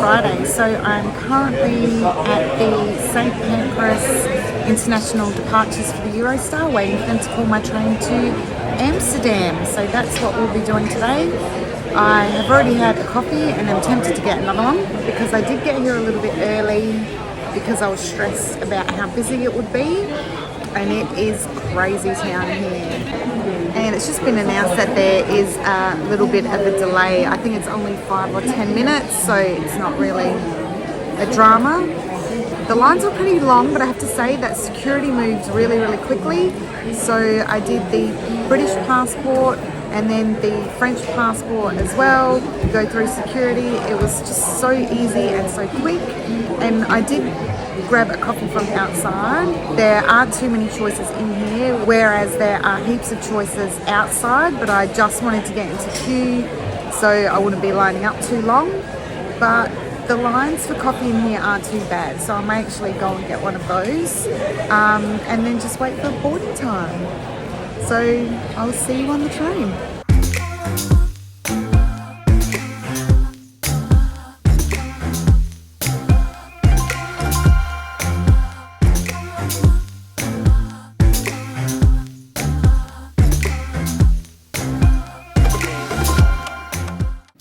Friday, so I'm currently at the St Pancras International Departures for the Eurostar, waiting for them to call my train to Amsterdam. So that's what we'll be doing today. I have already had a coffee and I'm tempted to get another one because I did get here a little bit early because I was stressed about how busy it would be, and it is crazy town here. And it's just been announced that there is a little bit of a delay. I think it's only 5 or 10 minutes, so it's not really a drama. The lines are pretty long, but I have to say that security moves really, really quickly. So I did the British passport and then the French passport as well. Go through security. It was just so easy and so quick. And I did grab a coffee from outside. There aren't too many choices in here, whereas there are heaps of choices outside, but I just wanted to get into queue so I wouldn't be lining up too long. But the lines for coffee in here aren't too bad, so I may actually go and get one of those and then just wait for boarding time. So I'll see you on the train.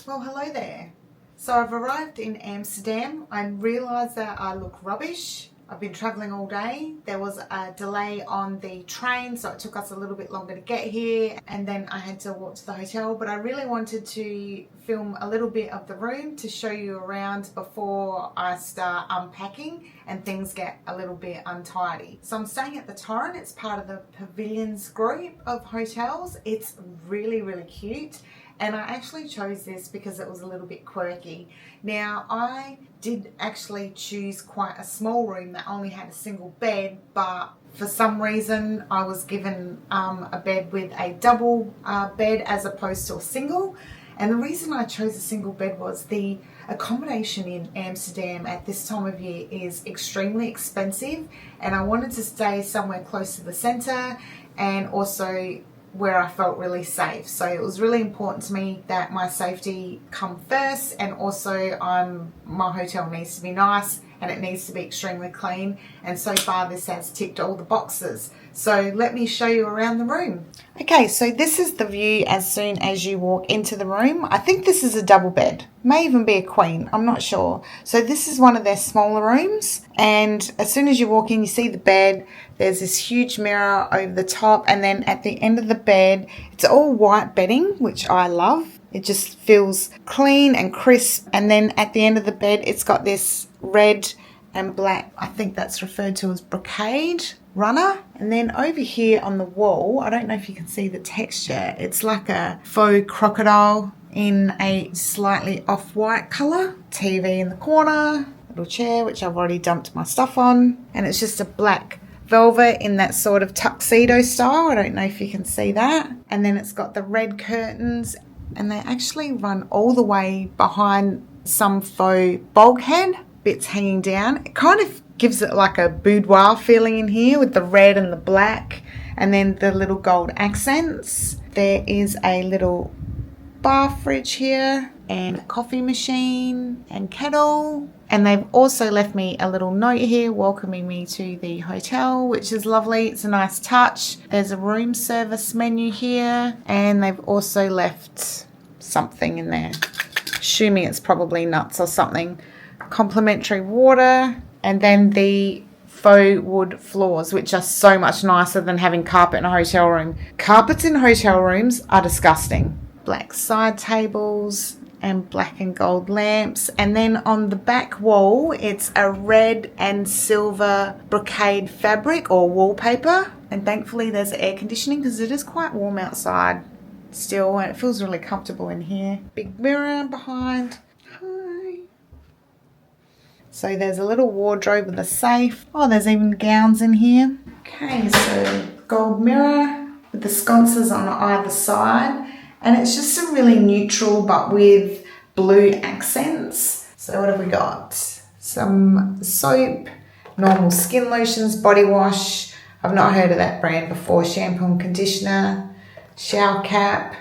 Well, hello there. So I've arrived in Amsterdam. I realised that I look rubbish. I've been travelling all day. There was a delay on the train, so it took us a little bit longer to get here, and then I had to walk to the hotel. But I really wanted to film a little bit of the room to show you around before I start unpacking and things get a little bit untidy. So I'm staying at the Torrent. It's part of the Pavilions group of hotels. It's really, really cute. And I actually chose this because it was a little bit quirky. Now, I did actually choose quite a small room that only had a single bed, but for some reason I was given a bed with a double bed as opposed to a single. And the reason I chose a single bed was the accommodation in Amsterdam at this time of year is extremely expensive, and I wanted to stay somewhere close to the centre and also where I felt really safe. So it was really important to me that my safety come first, and also my hotel needs to be nice and it needs to be extremely clean, and so far this has ticked all the boxes. So let me show you around the room. Okay, so this is the view as soon as you walk into the room. I think this is a double bed, may even be a queen, I'm not sure. So this is one of their smaller rooms, and as soon as you walk in you see the bed. There's this huge mirror over the top, and then at the end of the bed it's all white bedding, which I love. It just feels clean and crisp. And then at the end of the bed it's got this red and black, I think that's referred to as brocade runner. And then over here on the wall, I don't know if you can see the texture, it's like a faux crocodile in a slightly off-white colour. TV in the corner, little chair which I've already dumped my stuff on, and it's just a black velvet in that sort of tuxedo style. I don't know if you can see that. And then it's got the red curtains, and they actually run all the way behind some faux bulkhead bits hanging down. It kind of gives it like a boudoir feeling in here with the red and the black, and then the little gold accents. There is a little bar fridge here and a coffee machine and kettle. And they've also left me a little note here welcoming me to the hotel, which is lovely. It's a nice touch. There's a room service menu here, and they've also left something in there. Assuming it's probably nuts or something. Complimentary water, and then the faux wood floors, which are so much nicer than having carpet in a hotel room. Carpets in hotel rooms are disgusting. Black side tables and black and gold lamps, and then on the back wall it's a red and silver brocade fabric or wallpaper, and thankfully there's air conditioning because it is quite warm outside still, and it feels really comfortable in here. Big mirror behind. Hi. So there's a little wardrobe with a safe. Oh, there's even gowns in here. Okay, so gold mirror with the sconces on either side. And it's just a really neutral but with blue accents. So what have we got? Some soap, normal skin lotions, body wash. I've not heard of that brand before. Shampoo and conditioner, shower cap,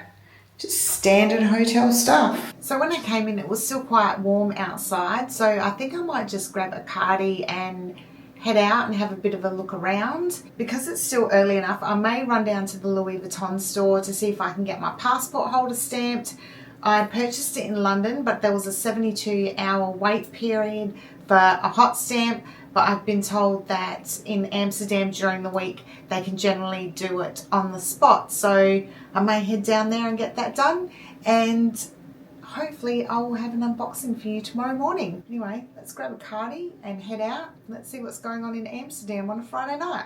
just standard hotel stuff. So when I came in, it was still quite warm outside, so I think I might just grab a cardi and head out and have a bit of a look around. Because it's still early enough, I may run down to the Louis Vuitton store to see if I can get my passport holder stamped. I purchased it in London, but there was a 72-hour wait period for a hot stamp, but I've been told that in Amsterdam during the week they can generally do it on the spot. So I may head down there and get that done, and hopefully I will have an unboxing for you tomorrow morning. Anyway, let's grab a cardi and head out. Let's see what's going on in Amsterdam on a Friday night.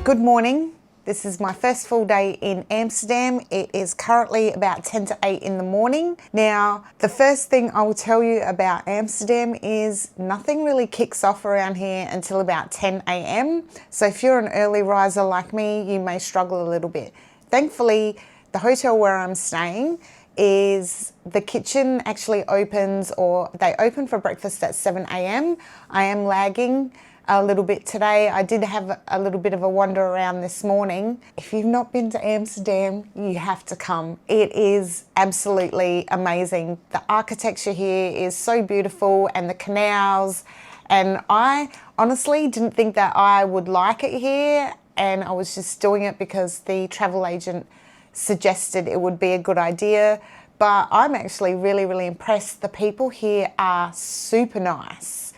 Good morning. This is my first full day in Amsterdam. It is currently about 10 to 8 in the morning. Now, the first thing I will tell you about Amsterdam is nothing really kicks off around here until about 10 a.m. So if you're an early riser like me, you may struggle a little bit. Thankfully, the hotel where I'm staying is the kitchen actually opens, or they open for breakfast at 7 a.m. I am lagging a little bit today. I did have a little bit of a wander around this morning. If you've not been to Amsterdam, you have to come. It is absolutely amazing. The architecture here is so beautiful, and the canals, and I honestly didn't think that I would like it here, and I was just doing it because the travel agent suggested it would be a good idea. But I'm actually really impressed. The people here are super nice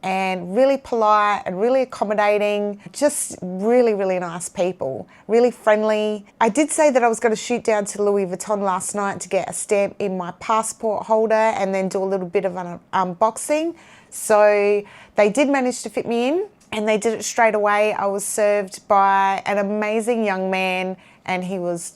and really polite and really accommodating, just really nice people, really friendly. I did say that I was going to shoot down to Louis Vuitton last night to get a stamp in my passport holder and then do a little bit of an unboxing. So they did manage to fit me in, and they did it straight away. I was served by an amazing young man, and he was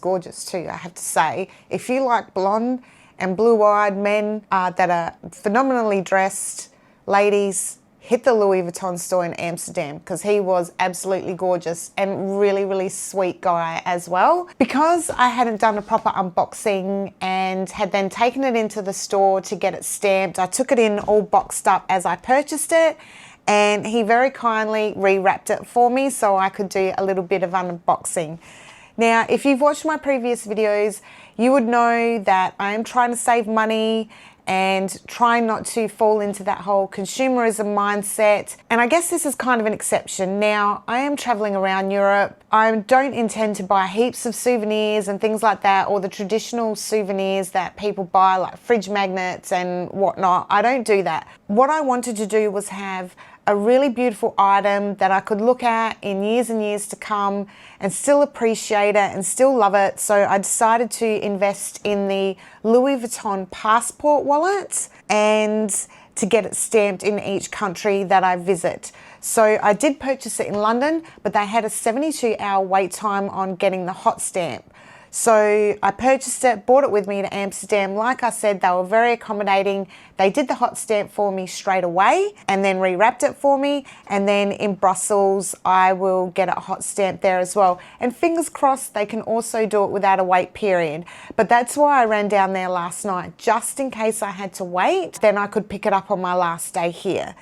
gorgeous too, I have to say. If you like blonde and blue-eyed men that are phenomenally dressed, ladies, hit the Louis Vuitton store in Amsterdam, because he was absolutely gorgeous and really sweet guy as well. Because I hadn't done a proper unboxing and had then taken it into the store to get it stamped, I took it in all boxed up as I purchased it, and he very kindly rewrapped it for me so I could do a little bit of unboxing. Now, if you've watched my previous videos, you would know that I am trying to save money and trying not to fall into that whole consumerism mindset. And I guess this is kind of an exception. Now, I am traveling around Europe. I don't intend to buy heaps of souvenirs and things like that, or the traditional souvenirs that people buy, like fridge magnets and whatnot. I don't do that. What I wanted to do was have a really beautiful item that I could look at in years and years to come and still appreciate it and still love it. So I decided to invest in the Louis Vuitton passport wallet and to get it stamped in each country that I visit. So I did purchase it in London, but they had a 72-hour wait time on getting the hot stamp. So I purchased it, brought it with me to Amsterdam. Like I said, they were very accommodating. They did the hot stamp for me straight away and then rewrapped it for me. And then in Brussels, I will get a hot stamp there as well. And fingers crossed, they can also do it without a wait period. But that's why I ran down there last night, just in case I had to wait. Then I could pick it up on my last day here.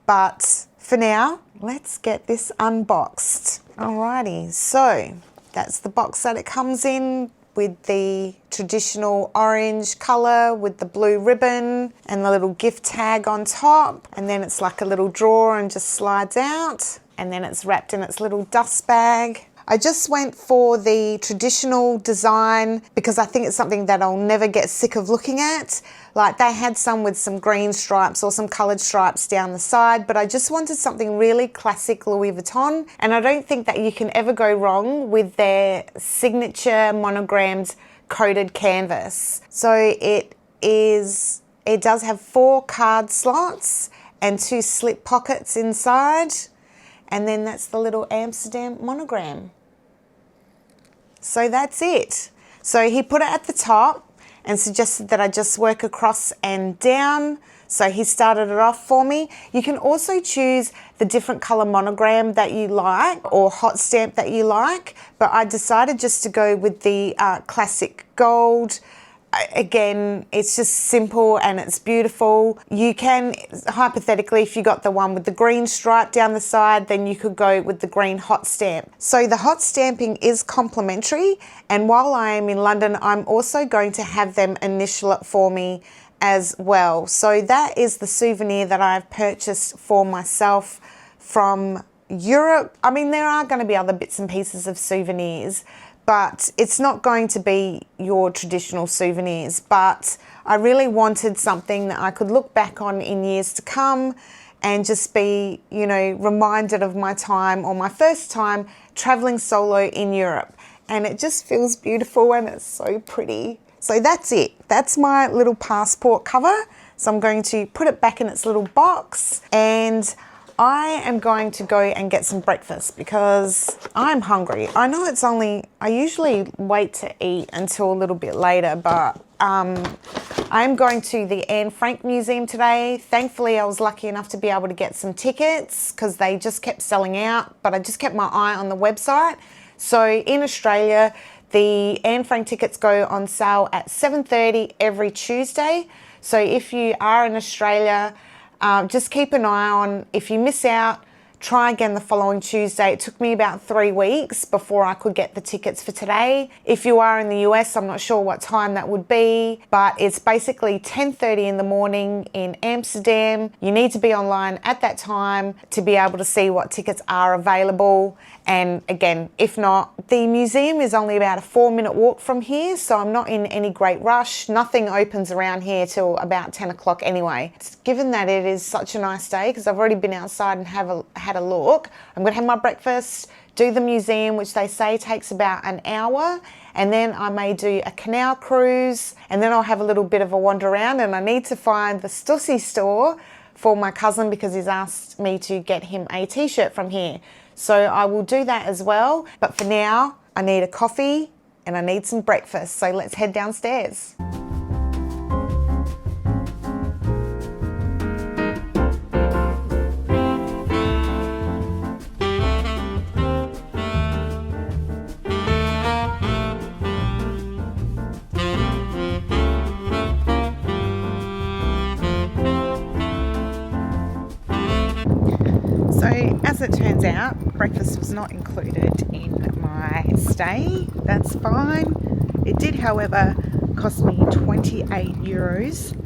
But for now, let's get this unboxed. Alrighty, so that's the box that it comes in, with the traditional orange colour with the blue ribbon and the little gift tag on top. And then it's like a little drawer and just slides out. And then it's wrapped in its little dust bag. I just went for the traditional design because I think it's something that I'll never get sick of looking at. Like they had some with some green stripes or some coloured stripes down the side, but I just wanted something really classic Louis Vuitton. And I don't think that you can ever go wrong with their signature monogrammed coated canvas. So it does have 4 card slots and 2 slip pockets inside. And then that's the little Amsterdam monogram. So that's it. So he put it at the top and suggested that I just work across and down. So he started it off for me. You can also choose the different color monogram that you like or hot stamp that you like, but I decided just to go with the classic gold. Again, it's just simple and it's beautiful. You can, hypothetically, if you got the one with the green stripe down the side, then you could go with the green hot stamp. So the hot stamping is complimentary, and while I am in London, I'm also going to have them initial it for me as well. So that is the souvenir that I've purchased for myself from Europe. I mean, there are going to be other bits and pieces of souvenirs, but it's not going to be your traditional souvenirs. But I really wanted something that I could look back on in years to come and just be, you know, reminded of my time, or my first time traveling solo in Europe. And it just feels beautiful and it's so pretty. So that's it. That's my little passport cover. So I'm going to put it back in its little box, and I am going to go and get some breakfast because I'm hungry. I know it's only, I usually wait to eat until a little bit later, but I'm going to the Anne Frank Museum today. Thankfully, I was lucky enough to be able to get some tickets because they just kept selling out, but I just kept my eye on the website. So in Australia, the Anne Frank tickets go on sale at 7:30 every Tuesday. So if you are in Australia, just keep an eye on, if you miss out, try again the following Tuesday. It took me about 3 weeks before I could get the tickets for today. If you are in the US, I'm not sure what time that would be, but it's basically 10:30 in the morning in Amsterdam. You need to be online at that time to be able to see what tickets are available. And again, if not, the museum is only about a 4-minute walk from here, so I'm not in any great rush. Nothing opens around here till about 10 o'clock anyway. Given that it is such a nice day, because I've already been outside and had a look, I'm going to have my breakfast, do the museum, which they say takes about an hour, and then I may do a canal cruise, and then I'll have a little bit of a wander around, and I need to find the Stussy store for my cousin because he's asked me to get him a t-shirt from here. So I will do that as well. But for now, I need a coffee and I need some breakfast. So let's head downstairs. So as it turns out, breakfast was not included in my stay. That's fine. It did, however, cost me 28 euros.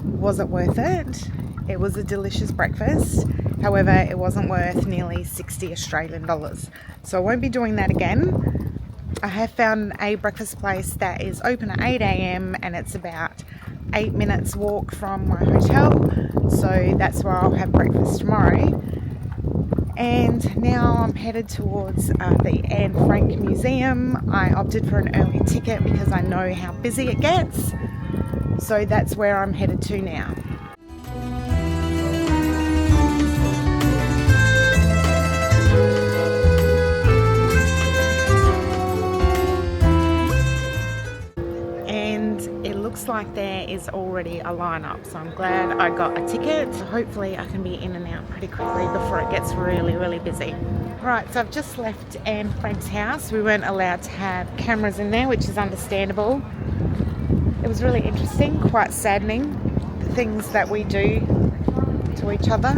Was it worth it? It was a delicious breakfast. However, it wasn't worth nearly 60 Australian dollars. So I won't be doing that again. I have found a breakfast place that is open at 8 a.m. and it's about 8 minutes walk from my hotel. So that's where I'll have breakfast tomorrow. And now I'm headed towards the Anne Frank Museum. I opted for an early ticket because I know how busy it gets. So that's where I'm headed to now. Like there is already a lineup, so I'm glad I got a ticket. So hopefully I can be in and out pretty quickly before it gets really busy. Right, so I've just left Anne Frank's house. We weren't allowed to have cameras in there, which is understandable. It was really interesting, quite saddening, the things that we do to each other.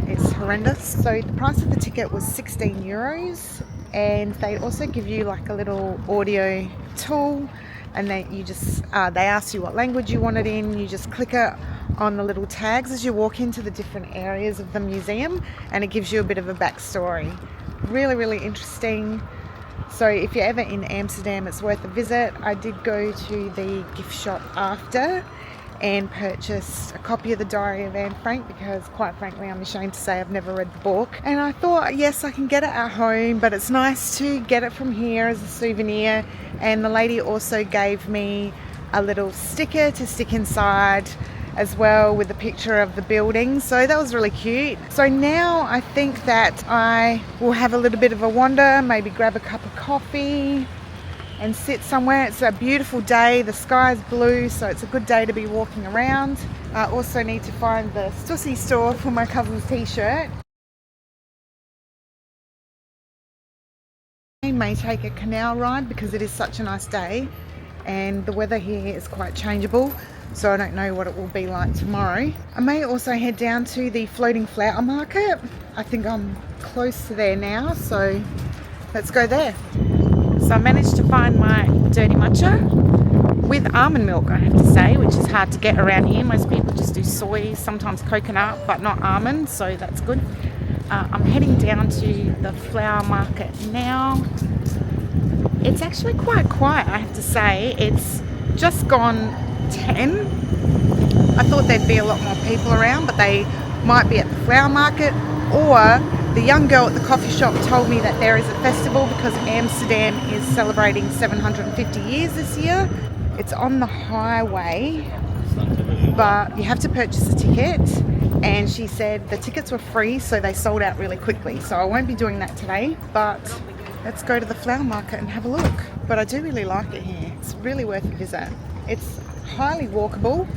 It's horrendous. So the price of the ticket was 16 euros, and they also give you like a little audio tool, and then you just they ask you what language you want it in. You just click it on the little tags as you walk into the different areas of the museum, and it gives you a bit of a backstory. Really interesting. So if you're ever in Amsterdam, it's worth a visit. I did go to the gift shop after and purchased a copy of the Diary of Anne Frank because, quite frankly, I'm ashamed to say I've never read the book. And I thought, yes, I can get it at home, but it's nice to get it from here as a souvenir. And the lady also gave me a little sticker to stick inside as well with a picture of the building. So that was really cute. So now I think that I will have a little bit of a wander, maybe grab a cup of coffee and sit somewhere. It's a beautiful day, the sky's blue, so it's a good day to be walking around. I also need to find the Stussy store for my cousin's t-shirt. may take a canal ride because it is such a nice day and the weather here is quite changeable, so I don't know what it will be like tomorrow. I may also head down to the floating flower market. I think I'm close to there now, so let's go there. So I managed to find my dirty matcha with almond milk, I have to say, which is hard to get around here. Most people just do soy, sometimes coconut, but not almond, so that's good. I'm heading down to the flower market now. It's actually quite quiet, I have to say. It's just gone 10. I thought there'd be a lot more people around, but they might be at the flower market, or the young girl at the coffee shop told me that there is a festival because Amsterdam is celebrating 750 years this year. It's on the highway, but you have to purchase a ticket, and she said the tickets were free, so they sold out really quickly. So I won't be doing that today, but let's go to the flower market and have a look. But I do really like it here. It's really worth a visit. It's highly walkable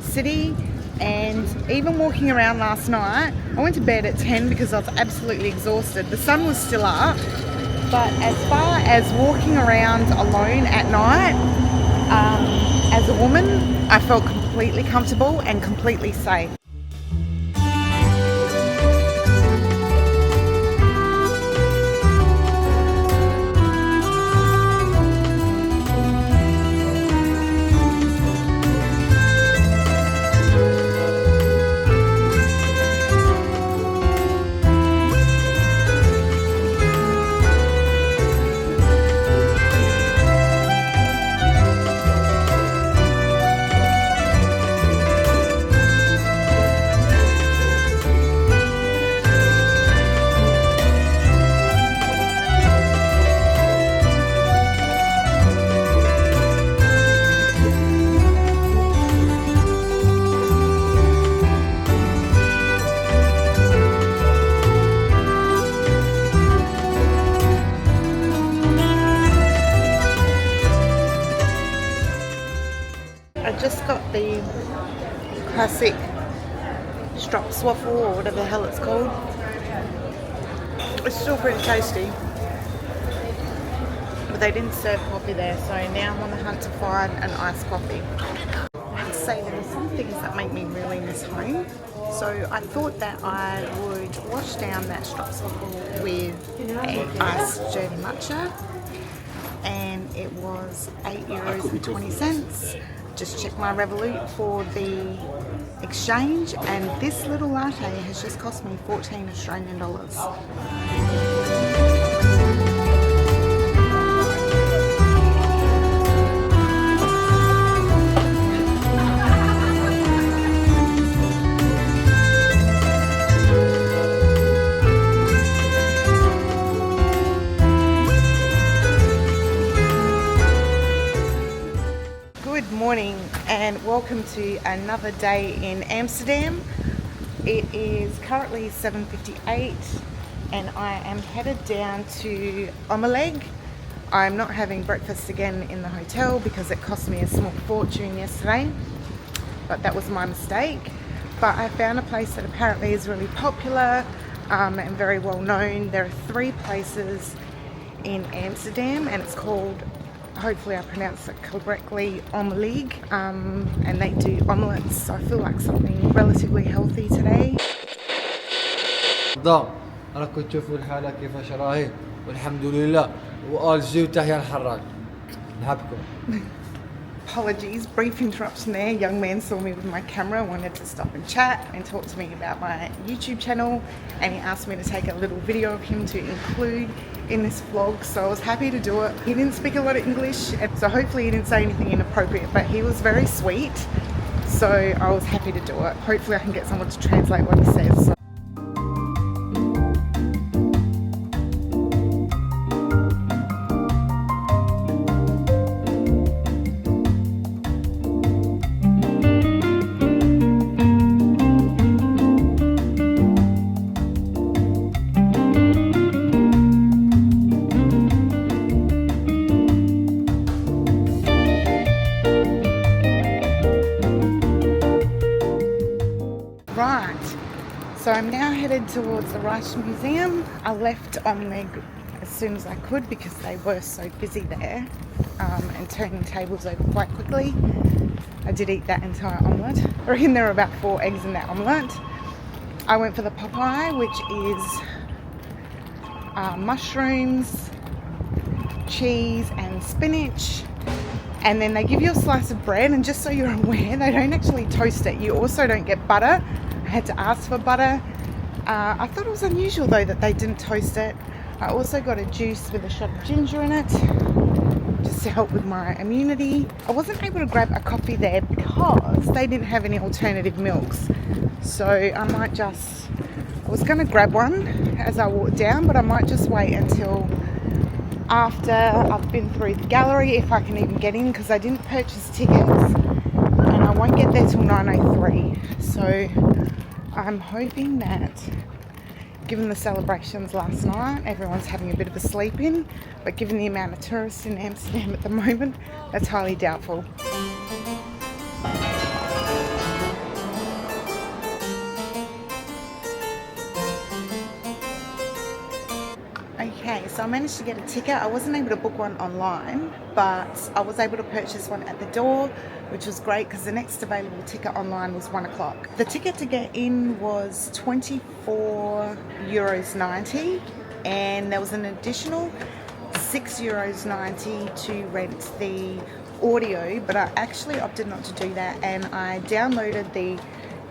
city, and even walking around last night, I went to bed at 10 because I was absolutely exhausted. The sun was still up, but as far as walking around alone at night, as a woman, I felt completely comfortable and completely safe. I just got the classic stroopswaffle, or whatever the hell it's called. It's still pretty tasty, but they didn't serve coffee there, so now I'm on the hunt to find an iced coffee. I have to say, there are some things that make me really miss home. So I thought that I would wash down that stroopswaffle with an iced dirty matcha, and it was €8.20. Just checked my Revolut for the exchange, and this little latte has just cost me 14 Australian dollars. Good morning and welcome to another day in Amsterdam. It is currently 7:58 and I am headed down to Omeleg. I'm not having breakfast again in the hotel because it cost me a small fortune yesterday, but that was my mistake. But I found a place that apparently is really popular and very well known. There are 3 places in Amsterdam and it's called, hopefully I pronounce it correctly, Omeleg, and they do omelettes, so I feel like something relatively healthy today. أنا كنت تشوفوا الحالة كيف شراهي والحمد لله وقال زي وتحيا الحراج نحبكم. Apologies, brief interruption there. A young man saw me with my camera, wanted to stop and chat and talk to me about my YouTube channel, and he asked me to take a little video of him to include in this vlog, so I was happy to do it. He didn't speak a lot of English, so hopefully he didn't say anything inappropriate, but he was very sweet, so I was happy to do it. Hopefully I can get someone to translate what he says. So. Right, so I'm now headed towards the Rijksmuseum. I left Omeleg as soon as I could because they were so busy there and turning tables over quite quickly. I did eat that entire omelette. I reckon there were about 4 eggs in that omelette. I went for the Popeye, which is mushrooms, cheese and spinach, and then they give you a slice of bread, and just so you're aware, they don't actually toast it. You also don't get butter. I had to ask for butter. I thought it was unusual though that they didn't toast it. I also got a juice with a shot of ginger in it just to help with my immunity. I wasn't able to grab a coffee there because they didn't have any alternative milks, so I was going to grab one as I walked down, but I might just wait until after I've been through the gallery, if I can even get in, because I didn't purchase tickets and I won't get there till 9:03. So I'm hoping that, given the celebrations last night, everyone's having a bit of a sleep in, but given the amount of tourists in Amsterdam at the moment, that's highly doubtful. Okay, so I managed to get a ticket. I wasn't able to book one online, but I was able to purchase one at the door, which was great because the next available ticket online was 1 o'clock. The ticket to get in was €24.90, and there was an additional €6.90 to rent the audio, but I actually opted not to do that, and I downloaded the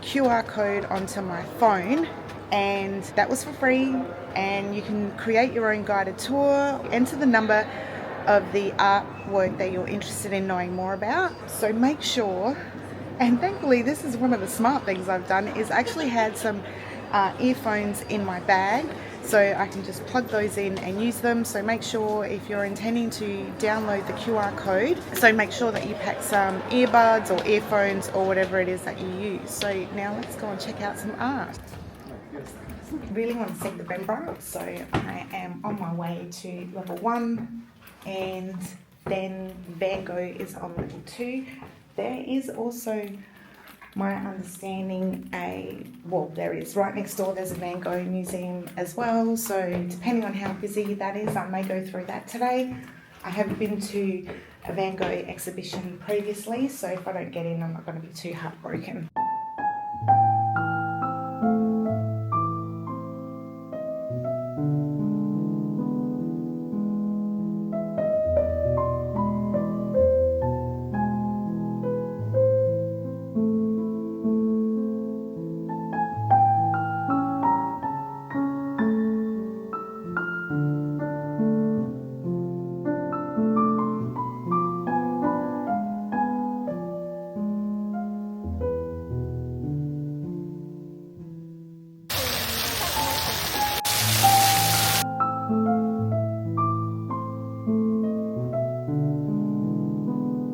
QR code onto my phone, and that was for free. And you can create your own guided tour, enter the number of the artwork that you're interested in knowing more about. So make sure, and thankfully this is one of the smart things I've done, is actually had some earphones in my bag, so I can just plug those in and use them. So make sure, if you're intending to download the QR code, so make sure that you pack some earbuds or earphones or whatever it is that you use. So now let's go and check out some art. Really want to see the Rembrandt, so I am on my way to level 1, and then Van Gogh is on level 2. There is also, my understanding, there is right next door, there's a Van Gogh museum as well, so depending on how busy that is, I may go through that today. I have been to a Van Gogh exhibition previously, so if I don't get in, I'm not going to be too heartbroken.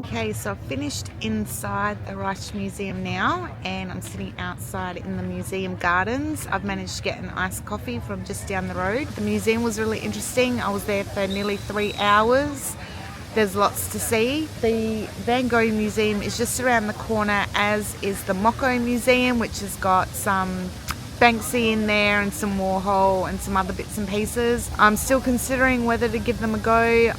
Okay, so I've finished inside the Rijksmuseum now, and I'm sitting outside in the museum gardens. I've managed to get an iced coffee from just down the road. The museum was really interesting. I was there for nearly 3 hours. There's lots to see. The Van Gogh Museum is just around the corner, as is the Mokko Museum, which has got some Banksy in there and some Warhol and some other bits and pieces. I'm still considering whether to give them a go.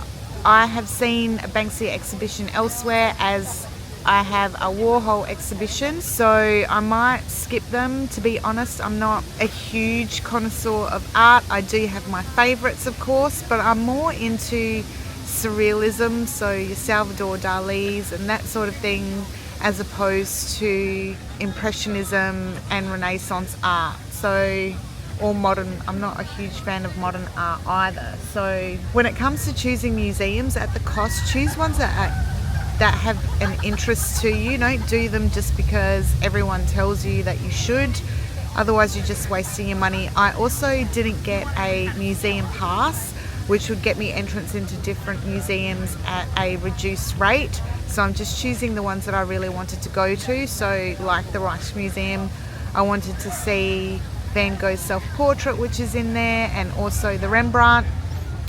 I have seen a Banksy exhibition elsewhere, as I have a Warhol exhibition, so I might skip them. To be honest, I'm not a huge connoisseur of art. I do have my favourites, of course, but I'm more into surrealism, so your Salvador Dali's and that sort of thing, as opposed to Impressionism and Renaissance art. Or modern. I'm not a huge fan of modern art either. So when it comes to choosing museums at the cost, choose ones that have an interest to you. Don't do them just because everyone tells you that you should. Otherwise you're just wasting your money. I also didn't get a museum pass, which would get me entrance into different museums at a reduced rate. So I'm just choosing the ones that I really wanted to go to. So like the Rijksmuseum, I wanted to see Van Gogh's self-portrait, which is in there, and also the Rembrandt.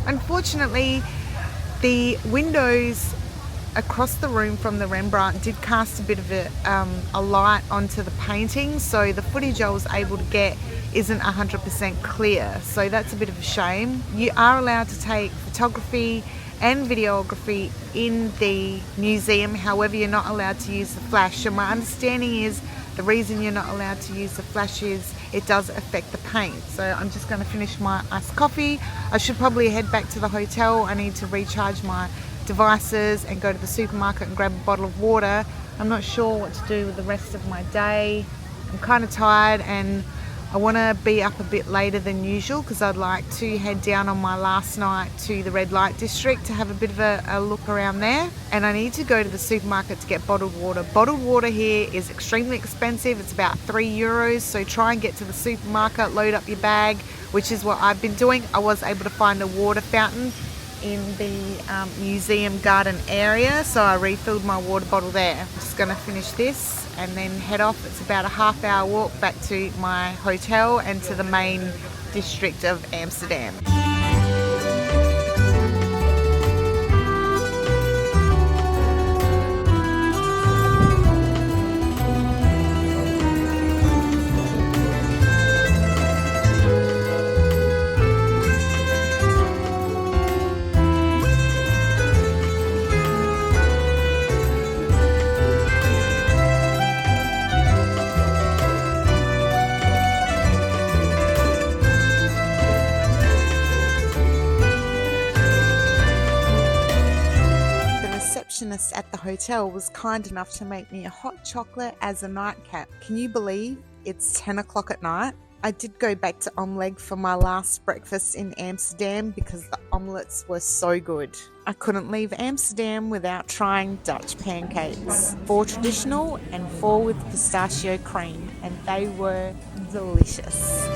Unfortunately, the windows across the room from the Rembrandt did cast a bit of a light onto the painting, so the footage I was able to get isn't 100% clear, so that's a bit of a shame. You are allowed to take photography and videography in the museum, however you're not allowed to use the flash. And my understanding is the reason you're not allowed to use the flash is it does affect the paint. So I'm just going to finish my iced coffee. I should probably head back to the hotel. I need to recharge my devices and go to the supermarket and grab a bottle of water. I'm not sure what to do with the rest of my day. I'm kind of tired and I want to be up a bit later than usual because I'd like to head down on my last night to the red light district to have a bit of a look around there. And I need to go to the supermarket to get bottled water. Bottled water here is extremely expensive. It's about €3, so try and get to the supermarket, load up your bag, which is what I've been doing. I was able to find a water fountain in the museum garden area, so I refilled my water bottle there. I'm just going to finish this and then head off. It's about a half-hour walk back to my hotel and to the main district of Amsterdam. At the hotel was kind enough to make me a hot chocolate as a nightcap. Can you believe it's 10 o'clock at night? I did go back to omelette for my last breakfast in Amsterdam because the omelettes were so good. I couldn't leave Amsterdam without trying Dutch pancakes. 4 traditional and 4 with pistachio cream, and they were delicious.